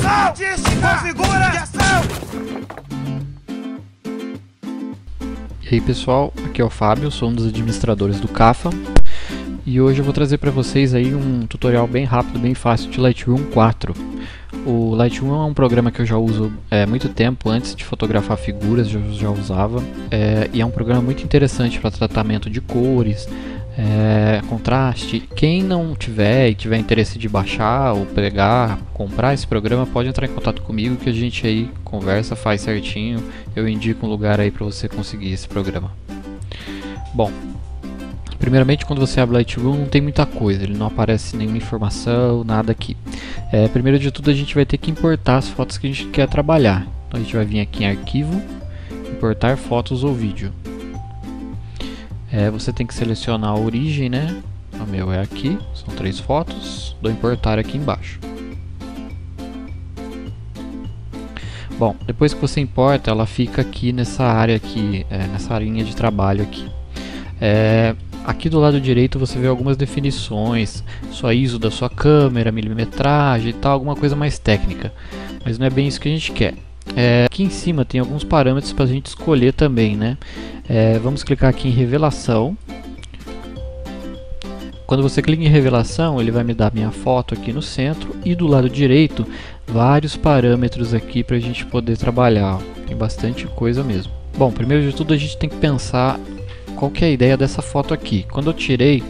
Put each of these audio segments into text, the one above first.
ação! Configura de ação! E aí pessoal, aqui é o Fábio, sou um dos administradores do CAFA e hoje eu vou trazer para vocês aí um tutorial bem rápido, bem fácil de Lightroom 4. O Lightroom é um programa que eu já uso há muito tempo, antes de fotografar figuras eu já usava, e é um programa muito interessante para tratamento de cores, contraste. Quem não tiver e tiver interesse de baixar ou pegar, comprar esse programa, pode entrar em contato comigo que a gente aí conversa, faz certinho, eu indico um lugar aí para você conseguir esse programa. Bom, primeiramente quando você abre o Lightroom não tem muita coisa, ele não aparece nenhuma informação, nada aqui. Primeiro de tudo a gente vai ter que importar as fotos que a gente quer trabalhar. Então a gente vai vir aqui em arquivo, importar fotos ou vídeo. Você tem que selecionar a origem, né? O meu é aqui, são 3 fotos, dou importar aqui embaixo. Bom, depois que você importa, ela fica aqui nessa área aqui, nessa arinha de trabalho aqui. Aqui do lado direito você vê algumas definições, sua ISO da sua câmera, milimetragem e tal, alguma coisa mais técnica. Mas não é bem isso que a gente quer. Aqui em cima tem alguns parâmetros para a gente escolher também, né? Vamos clicar aqui em revelação. Quando você clica em revelação, ele vai me dar minha foto aqui no centro e do lado direito vários parâmetros aqui para a gente poder trabalhar. Tem bastante coisa mesmo. Bom, primeiro de tudo a gente tem que pensar qual que é a ideia dessa foto aqui. Quando eu tirei,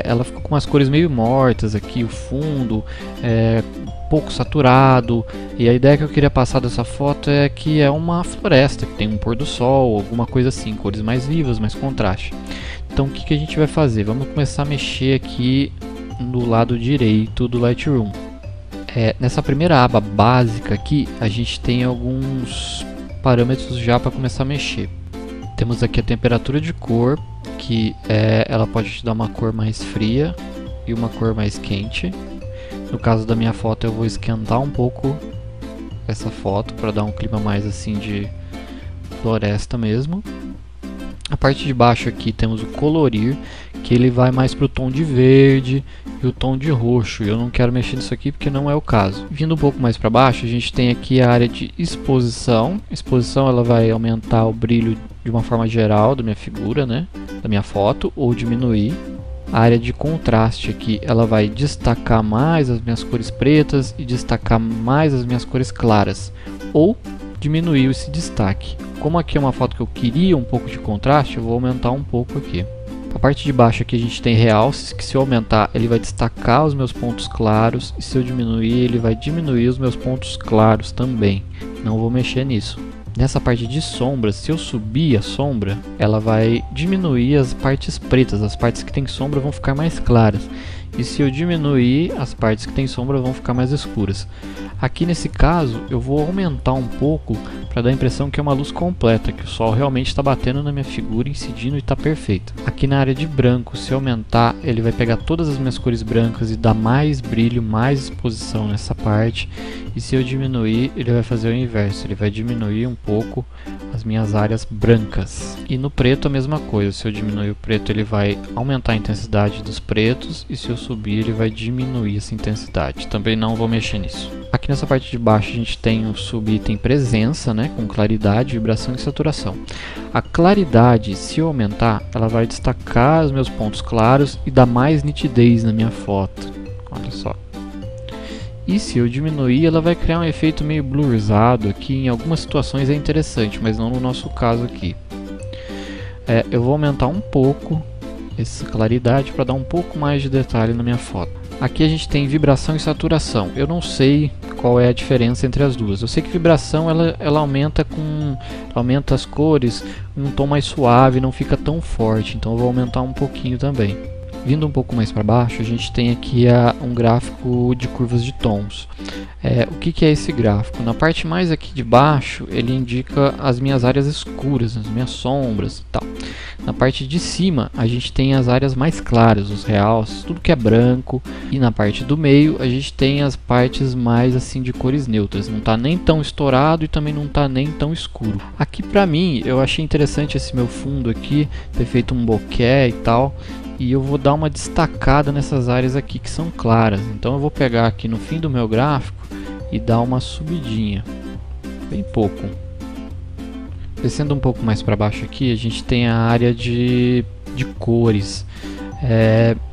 ela ficou com umas cores meio mortas aqui, o fundo pouco saturado, e a ideia que eu queria passar dessa foto é que é uma floresta, que tem um pôr do sol, alguma coisa assim, cores mais vivas, mais contraste. Então o que a gente vai fazer? Vamos começar a mexer aqui no lado direito do Lightroom. Nessa primeira aba básica aqui, a gente tem alguns parâmetros já para começar a mexer. Temos aqui a temperatura de cor, que ela pode te dar uma cor mais fria e uma cor mais quente. No caso da minha foto eu vou esquentar um pouco essa foto para dar um clima mais assim de floresta mesmo. A parte de baixo aqui temos o colorir, que ele vai mais para o tom de verde e o tom de roxo. Eu não quero mexer nisso aqui porque não é o caso. Vindo um pouco mais para baixo, a gente tem aqui a área de exposição. Exposição ela vai aumentar o brilho de uma forma geral da minha figura, né, da minha foto, ou diminuir. A área de contraste aqui, ela vai destacar mais as minhas cores pretas e destacar mais as minhas cores claras, ou diminuir esse destaque. Como aqui é uma foto que eu queria um pouco de contraste, eu vou aumentar um pouco aqui. A parte de baixo aqui a gente tem realces, que se eu aumentar ele vai destacar os meus pontos claros, e se eu diminuir ele vai diminuir os meus pontos claros também. Não vou mexer nisso. Nessa parte de sombras, se eu subir a sombra, ela vai diminuir as partes pretas, as partes que tem sombra vão ficar mais claras. E se eu diminuir, as partes que tem sombra vão ficar mais escuras. Aqui nesse caso, eu vou aumentar um pouco para dar a impressão que é uma luz completa, que o sol realmente está batendo na minha figura, incidindo e está perfeito. Aqui na área de branco, se eu aumentar, ele vai pegar todas as minhas cores brancas e dar mais brilho, mais exposição nessa parte. E se eu diminuir, ele vai fazer o inverso, ele vai diminuir um pouco as minhas áreas brancas. E no preto a mesma coisa, se eu diminuir o preto ele vai aumentar a intensidade dos pretos, e se eu subir ele vai diminuir essa intensidade. Também não vou mexer nisso. Aqui nessa parte de baixo a gente tem o subitem presença, né, com claridade, vibração e saturação. A claridade, se eu aumentar, ela vai destacar os meus pontos claros e dar mais nitidez na minha foto. Olha só. E se eu diminuir, ela vai criar um efeito meio blurzado aqui. Em algumas situações é interessante, mas não no nosso caso aqui. Eu vou aumentar um pouco essa claridade para dar um pouco mais de detalhe na minha foto. Aqui a gente tem vibração e saturação. Eu não sei qual é a diferença entre as duas. Eu sei que vibração ela aumenta as cores em um tom mais suave, não fica tão forte. Então eu vou aumentar um pouquinho também. Vindo um pouco mais para baixo, a gente tem aqui um gráfico de curvas de tons. O que é esse gráfico? Na parte mais aqui de baixo, ele indica as minhas áreas escuras, as minhas sombras e tal. Na parte de cima, a gente tem as áreas mais claras, os realces, tudo que é branco. E na parte do meio, a gente tem as partes mais assim de cores neutras. Não está nem tão estourado e também não está nem tão escuro. Aqui para mim, eu achei interessante esse meu fundo aqui, ter feito um bokeh e tal. E eu vou dar uma destacada nessas áreas aqui que são claras. Então eu vou pegar aqui no fim do meu gráfico e dar uma subidinha, bem pouco. Descendo um pouco mais para baixo aqui, a gente tem a área de cores.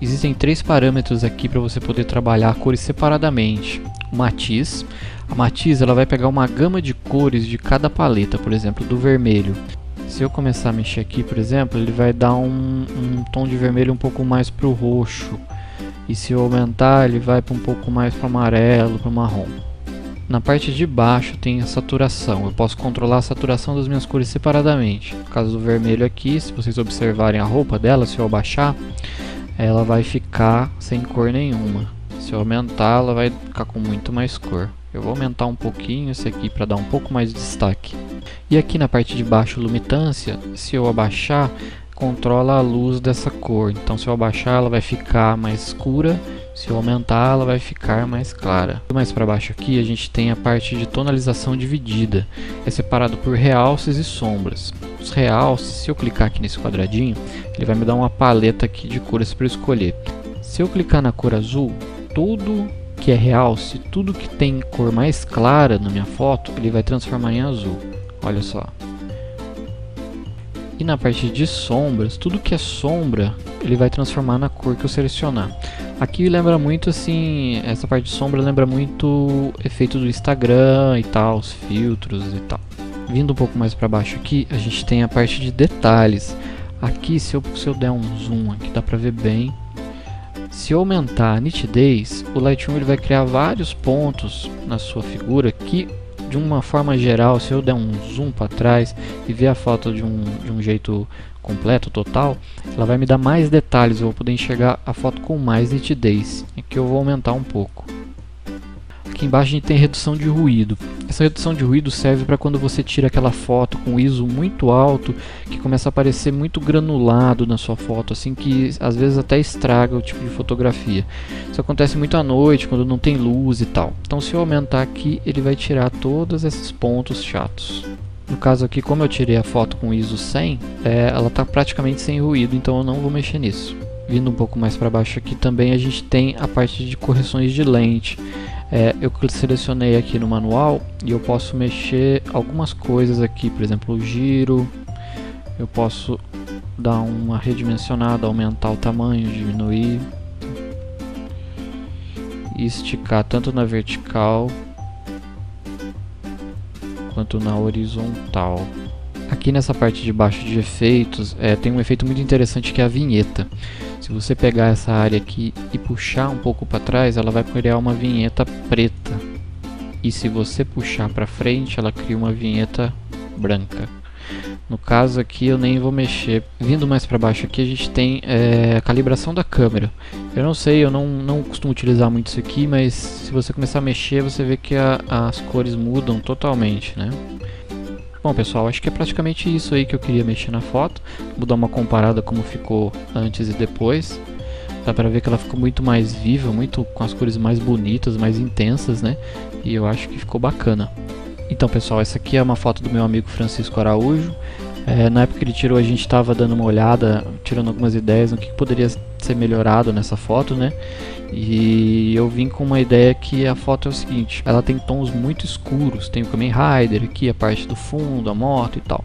Existem 3 parâmetros aqui para você poder trabalhar cores separadamente. O matiz. A matiz ela vai pegar uma gama de cores de cada paleta, por exemplo, do vermelho. Se eu começar a mexer aqui, por exemplo, ele vai dar um tom de vermelho um pouco mais para o roxo. E se eu aumentar, ele vai para um pouco mais para o amarelo, para o marrom. Na parte de baixo tem a saturação. Eu posso controlar a saturação das minhas cores separadamente. No caso do vermelho aqui, se vocês observarem a roupa dela, se eu abaixar, ela vai ficar sem cor nenhuma. Se eu aumentar, ela vai ficar com muito mais cor. Eu vou aumentar um pouquinho esse aqui para dar um pouco mais de destaque. E aqui na parte de baixo, lumitância, se eu abaixar, controla a luz dessa cor. Então se eu abaixar, ela vai ficar mais escura. Se eu aumentar, ela vai ficar mais clara. Mais para baixo aqui, a gente tem a parte de tonalização dividida. É separado por realces e sombras. Os realces, se eu clicar aqui nesse quadradinho, ele vai me dar uma paleta aqui de cores para eu escolher. Se eu clicar na cor azul, tudo que é realce, tudo que tem cor mais clara na minha foto, ele vai transformar em azul. Olha só. E na parte de sombras, tudo que é sombra, ele vai transformar na cor que eu selecionar. Aqui lembra muito assim, essa parte de sombra lembra muito o efeito do Instagram e tal, os filtros e tal. Vindo um pouco mais para baixo aqui, a gente tem a parte de detalhes. Aqui, se eu der um zoom aqui, dá para ver bem. Se eu aumentar a nitidez, o Lightroom ele vai criar vários pontos na sua figura que, de uma forma geral, se eu der um zoom para trás e ver a foto de um jeito completo, total, ela vai me dar mais detalhes, eu vou poder enxergar a foto com mais nitidez. Aqui eu vou aumentar um pouco. Aqui embaixo a gente tem redução de ruído. Essa redução de ruído serve para quando você tira aquela foto com ISO muito alto, que começa a aparecer muito granulado na sua foto, assim que às vezes até estraga o tipo de fotografia. Isso acontece muito à noite, quando não tem luz e tal. Então se eu aumentar aqui, ele vai tirar todos esses pontos chatos. No caso aqui, como eu tirei a foto com ISO 100, ela está praticamente sem ruído, então eu não vou mexer nisso. Vindo um pouco mais para baixo aqui também a gente tem a parte de correções de lente. Eu selecionei aqui no manual e eu posso mexer algumas coisas aqui, por exemplo o giro, eu posso dar uma redimensionada, aumentar o tamanho, diminuir e esticar tanto na vertical quanto na horizontal. Aqui nessa parte de baixo de efeitos tem um efeito muito interessante que é a vinheta. Se você pegar essa área aqui e puxar um pouco para trás, ela vai criar uma vinheta preta. E se você puxar para frente, ela cria uma vinheta branca. No caso aqui eu nem vou mexer. Vindo mais para baixo aqui a gente tem a calibração da câmera. Eu não sei, eu não costumo utilizar muito isso aqui, mas se você começar a mexer você vê que as cores mudam totalmente, né? Bom pessoal, acho que é praticamente isso aí que eu queria mexer na foto. Vou dar uma comparada como ficou antes e depois. Dá pra ver que ela ficou muito mais viva, muito com as cores mais bonitas, mais intensas, né? E eu acho que ficou bacana. Então pessoal, essa aqui é uma foto do meu amigo Francisco Araújo. Na época que ele tirou a gente estava dando uma olhada, tirando algumas ideias no que poderia ser melhorado nessa foto, né? E eu vim com uma ideia que a foto é o seguinte: ela tem tons muito escuros, tem o Kamen Rider aqui, a parte do fundo, a moto e tal.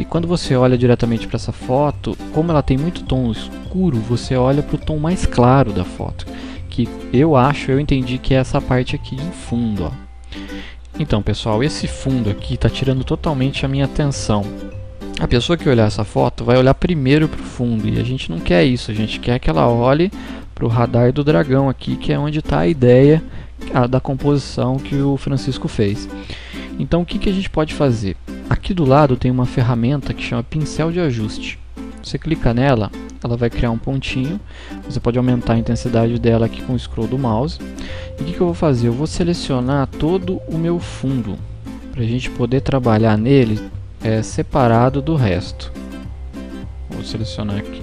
E quando você olha diretamente para essa foto, como ela tem muito tom escuro, você olha para o tom mais claro da foto, que eu entendi que é essa parte aqui de fundo, ó. Então pessoal, esse fundo aqui está tirando totalmente a minha atenção. A pessoa que olhar essa foto vai olhar primeiro para o fundo, e a gente não quer isso, a gente quer que ela olhe para o radar do dragão aqui, que é onde está a ideia da composição que o Francisco fez. Então o que a gente pode fazer? Aqui do lado tem uma ferramenta que chama pincel de ajuste. Você clica nela, ela vai criar um pontinho, você pode aumentar a intensidade dela aqui com o scroll do mouse. E o que eu vou fazer? Eu vou selecionar todo o meu fundo, para a gente poder trabalhar nele separado do resto. Vou selecionar aqui.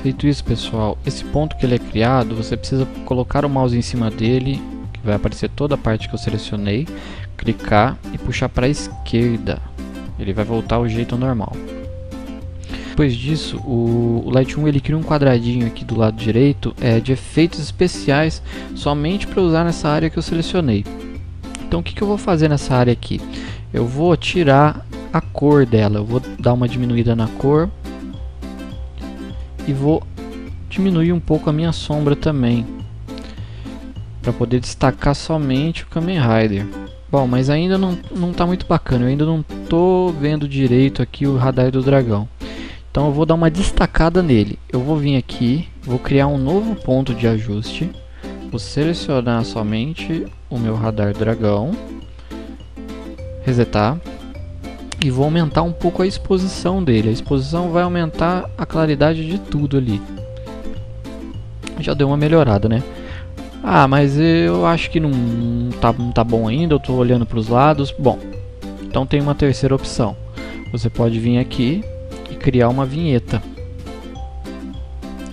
Feito isso pessoal, esse ponto que ele é criado, você precisa colocar o mouse em cima dele, que vai aparecer toda a parte que eu selecionei, clicar e puxar para a esquerda, ele vai voltar ao jeito normal. Depois disso, o Lightroom ele cria um quadradinho aqui do lado direito de efeitos especiais somente para usar nessa área que eu selecionei. Então o que eu vou fazer nessa área aqui? Eu vou tirar a cor dela, eu vou dar uma diminuída na cor e vou diminuir um pouco a minha sombra também, para poder destacar somente o Kamen Rider. Bom, mas ainda não está muito bacana, eu ainda não estou vendo direito aqui o radar do dragão. Então eu vou dar uma destacada nele. Eu vou vir aqui, vou criar um novo ponto de ajuste, vou selecionar somente o meu radar dragão, resetar e vou aumentar um pouco a exposição dele. A exposição vai aumentar a claridade de tudo ali. Já deu uma melhorada, né? Ah, mas eu acho que não tá bom ainda, eu estou olhando para os lados. Bom, então tem uma terceira opção. Você pode vir aqui e criar uma vinheta.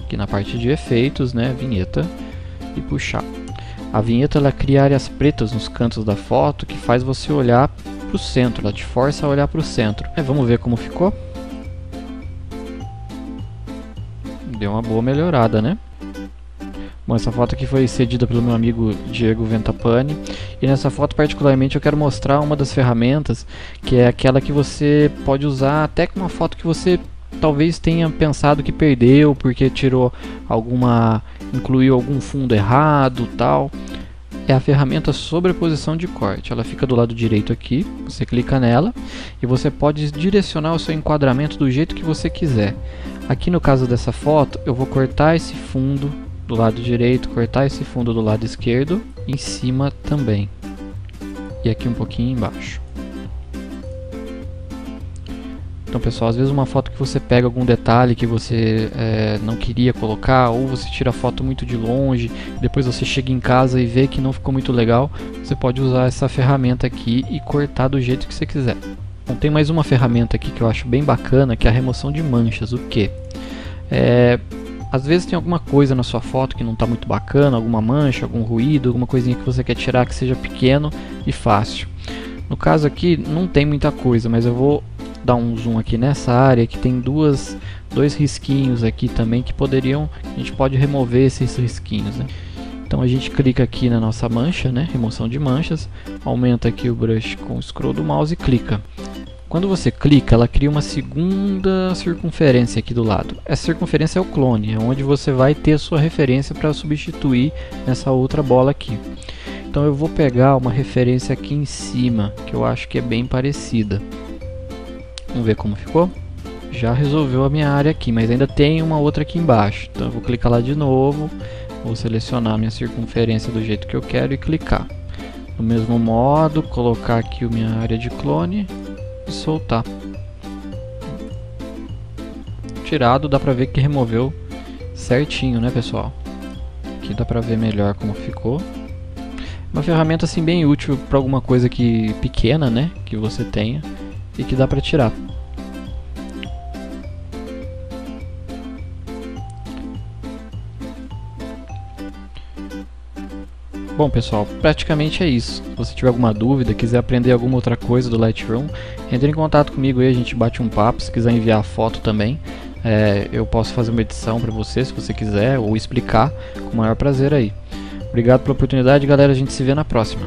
Aqui na parte de efeitos, né? Vinheta e puxar. A vinheta ela cria áreas pretas nos cantos da foto que faz você olhar para o centro, ela te força a olhar para o centro. Vamos ver como ficou? Deu uma boa melhorada, né? Bom, essa foto aqui foi cedida pelo meu amigo Diego Ventapani, e nessa foto particularmente eu quero mostrar uma das ferramentas, que é aquela que você pode usar até com uma foto que você talvez tenha pensado que perdeu porque incluiu algum fundo errado, tal. É a ferramenta sobreposição de corte. Ela fica do lado direito aqui, você clica nela e você pode direcionar o seu enquadramento do jeito que você quiser. Aqui no caso dessa foto, eu vou cortar esse fundo do lado direito, cortar esse fundo do lado esquerdo, em cima também, e aqui um pouquinho embaixo. Então pessoal, às vezes uma foto que você pega algum detalhe que você não queria colocar, ou você tira a foto muito de longe, depois você chega em casa e vê que não ficou muito legal, você pode usar essa ferramenta aqui e cortar do jeito que você quiser. Bom, tem mais uma ferramenta aqui que eu acho bem bacana, que é a remoção de manchas. O que? Às vezes tem alguma coisa na sua foto que não está muito bacana, alguma mancha, algum ruído, alguma coisinha que você quer tirar que seja pequeno e fácil. No caso aqui não tem muita coisa, mas eu vou dar um zoom aqui nessa área que tem dois risquinhos aqui também que a gente pode remover esses risquinhos, né? Então a gente clica aqui na nossa mancha, né? Remoção de manchas, aumenta aqui o brush com o scroll do mouse e clica. Quando você clica, ela cria uma segunda circunferência aqui do lado. Essa circunferência é o clone, é onde você vai ter a sua referência para substituir nessa outra bola aqui. Então eu vou pegar uma referência aqui em cima, que eu acho que é bem parecida. Vamos ver como ficou? Já resolveu a minha área aqui, mas ainda tem uma outra aqui embaixo. Então eu vou clicar lá de novo, vou selecionar a minha circunferência do jeito que eu quero e clicar. Do mesmo modo, colocar aqui a minha área de clone e soltar. Tirado, dá pra ver que removeu certinho, né pessoal? Aqui dá pra ver melhor como ficou. Uma ferramenta assim bem útil para alguma coisa pequena, né, que você tenha e que dá pra tirar. Bom pessoal, praticamente é isso. Se você tiver alguma dúvida, quiser aprender alguma outra coisa do Lightroom, entre em contato comigo aí, a gente bate um papo. Se quiser enviar a foto também, eu posso fazer uma edição para você, se você quiser, ou explicar com o maior prazer aí. Obrigado pela oportunidade, galera, a gente se vê na próxima.